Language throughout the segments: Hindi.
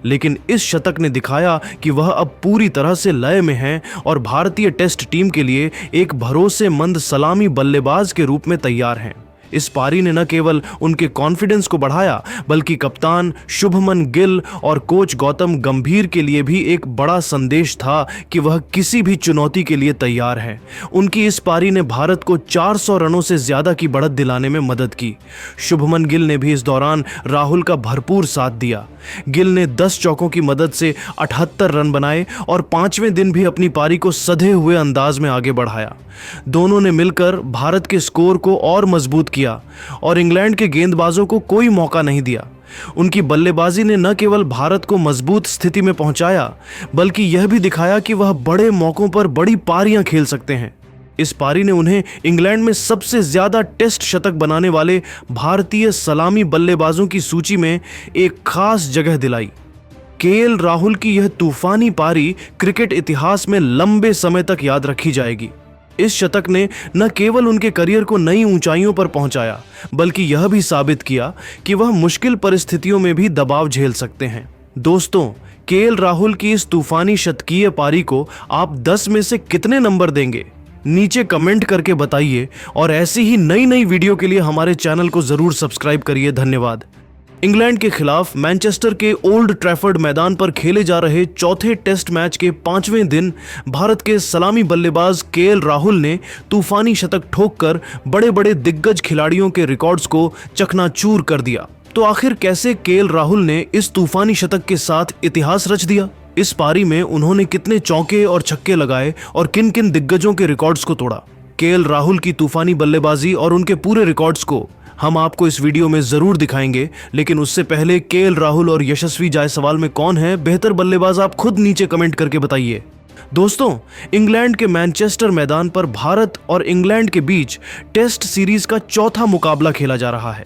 लेकिन इस शतक ने दिखाया कि वह अब पूरी तरह से लय में है और भारतीय टेस्ट टीम के लिए एक भरोसेमंद सलामी बल्लेबाज के रूप में तैयार हैं। इस पारी ने न केवल उनके कॉन्फिडेंस को बढ़ाया बल्कि कप्तान शुभमन गिल और कोच गौतम गंभीर के लिए भी एक बड़ा संदेश था कि वह किसी भी चुनौती के लिए तैयार है। उनकी इस पारी ने भारत को 400 रनों से ज्यादा की बढ़त दिलाने में मदद की। शुभमन गिल ने भी इस दौरान राहुल का भरपूर साथ दिया। गिल ने 10 चौकों की मदद से 78 रन बनाए और 5वें दिन भी अपनी पारी को सधे हुए अंदाज में आगे बढ़ाया। दोनों ने मिलकर भारत के स्कोर को और मजबूत किया और इंग्लैंड के गेंदबाजों को कोई मौका नहीं दिया। उनकी बल्लेबाजी ने न केवल भारत को मजबूत स्थिति में पहुंचाया बल्कि यह भी दिखाया कि वह बड़े मौकों पर बड़ी पारियां खेल सकते हैं। इस पारी ने उन्हें इंग्लैंड में सबसे ज्यादा टेस्ट शतक बनाने वाले भारतीय सलामी बल्लेबाजों की सूची में एक खास जगह दिलाई। केएल राहुल की यह तूफानी पारी क्रिकेट इतिहास में लंबे समय तक याद रखी जाएगी। इस शतक ने न केवल उनके करियर को नई ऊंचाइयों पर पहुंचाया बल्कि यह भी साबित किया कि वह मुश्किल परिस्थितियों में भी दबाव झेल सकते हैं। दोस्तों, केएल राहुल की इस तूफानी शतकीय पारी को आप 10 में से कितने नंबर देंगे? नीचे कमेंट करके बताइए और ऐसी ही नई नई वीडियो के लिए हमारे चैनल को जरूर सब्सक्राइब करिए। धन्यवाद। इंग्लैंड के खिलाफ मैनचेस्टर के ओल्ड ट्रैफर्ड मैदान पर खेले जा रहे चौथे टेस्ट मैच के 5वें दिन भारत के सलामी बल्लेबाज केएल राहुल ने तूफानी शतक ठोककर बड़े बड़े दिग्गज खिलाड़ियों के रिकॉर्ड्स को चकनाचूर कर दिया। तो आखिर कैसे केएल राहुल ने इस तूफानी शतक के साथ इतिहास रच दिया? इस पारी में उन्होंने कितने चौके और छक्के लगाए और किन किन दिग्गजों के रिकॉर्ड्स को तोड़ा? केएल राहुल की तूफानी बल्लेबाजी और उनके पूरे रिकॉर्ड्स को हम आपको इस वीडियो में जरूर दिखाएंगे, लेकिन उससे पहले केएल राहुल और यशस्वी जायसवाल में कौन है बेहतर बल्लेबाज, आप खुद नीचे कमेंट करके बताइए। दोस्तों, इंग्लैंड के मैनचेस्टर मैदान पर भारत और इंग्लैंड के बीच टेस्ट सीरीज का चौथा मुकाबला खेला जा रहा है।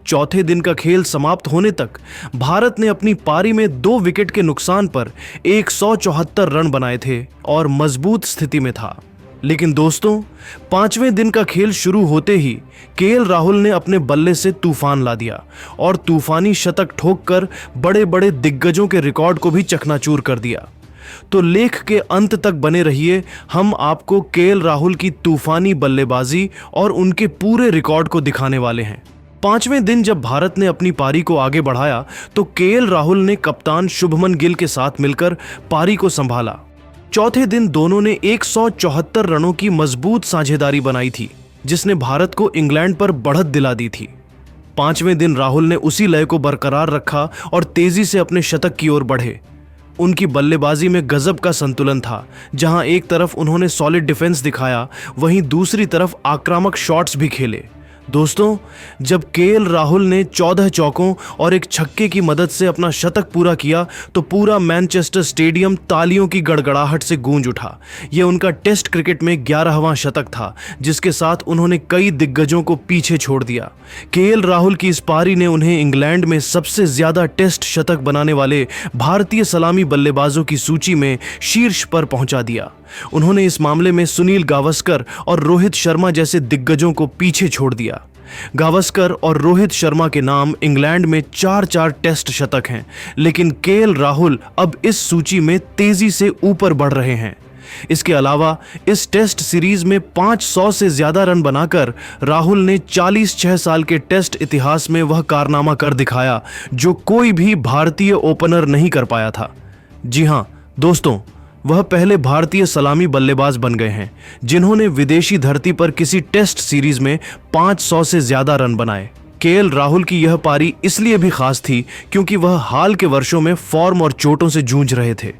चौथे दिन का खेल समाप्त होने तक भारत ने अपनी पारी में 2 विकेट के नुकसान पर 174 रन बनाए थे और मजबूत स्थिति में था। लेकिन दोस्तों, 5वें दिन का खेल शुरू होते ही केएल राहुल ने अपने बल्ले से तूफान ला दिया और तूफानी शतक ठोककर बड़े बड़े दिग्गजों के रिकॉर्ड को भी चकनाचूर कर दिया। तो लेख के अंत तक बने रहिए, हम आपको केएल राहुल की तूफानी बल्लेबाजी और उनके पूरे रिकॉर्ड को दिखाने वाले हैं। 5वें दिन जब भारत ने अपनी पारी को आगे बढ़ाया तो केएल राहुल ने कप्तान शुभमन गिल के साथ मिलकर पारी को संभाला। चौथे दिन दोनों ने 174 रनों की मजबूत साझेदारी बनाई थी जिसने भारत को इंग्लैंड पर बढ़त दिला दी थी। 5वें दिन राहुल ने उसी लय को बरकरार रखा और तेजी से अपने शतक की ओर बढ़े। उनकी बल्लेबाजी में गजब का संतुलन था, जहां एक तरफ उन्होंने सॉलिड डिफेंस दिखाया वहीं दूसरी तरफ आक्रामक शॉट्स भी खेले। दोस्तों, जब केएल राहुल ने 14 चौकों और एक छक्के की मदद से अपना शतक पूरा किया तो पूरा मैनचेस्टर स्टेडियम तालियों की गड़गड़ाहट से गूंज उठा। यह उनका टेस्ट क्रिकेट में 11वां शतक था जिसके साथ उन्होंने कई दिग्गजों को पीछे छोड़ दिया। केएल राहुल की इस पारी ने उन्हें इंग्लैंड में सबसे ज्यादा टेस्ट शतक बनाने वाले भारतीय सलामी बल्लेबाजों की सूची में शीर्ष पर पहुंचा दिया। उन्होंने इस मामले में सुनील गावस्कर और रोहित शर्मा जैसे दिग्गजों को पीछे छोड़ दिया। गावस्कर और रोहित शर्मा के नाम इंग्लैंड में 4-4 टेस्ट शतक हैं, लेकिन केएल राहुल अब इस सूची में तेजी से ऊपर बढ़ रहे हैं। इसके अलावा इस टेस्ट सीरीज में 500 से ज्यादा रन बनाकर राहुल ने 46 साल के टेस्ट इतिहास में वह कारनामा कर दिखाया जो कोई भी भारतीय ओपनर नहीं कर पाया था। जी हां दोस्तों, वह पहले भारतीय सलामी बल्लेबाज बन गए हैं जिन्होंने विदेशी धरती पर किसी टेस्ट सीरीज में 500 से ज्यादा रन बनाए। केएल राहुल की यह पारी इसलिए भी खास थी क्योंकि वह हाल के वर्षों में फॉर्म और चोटों से जूझ रहे थे।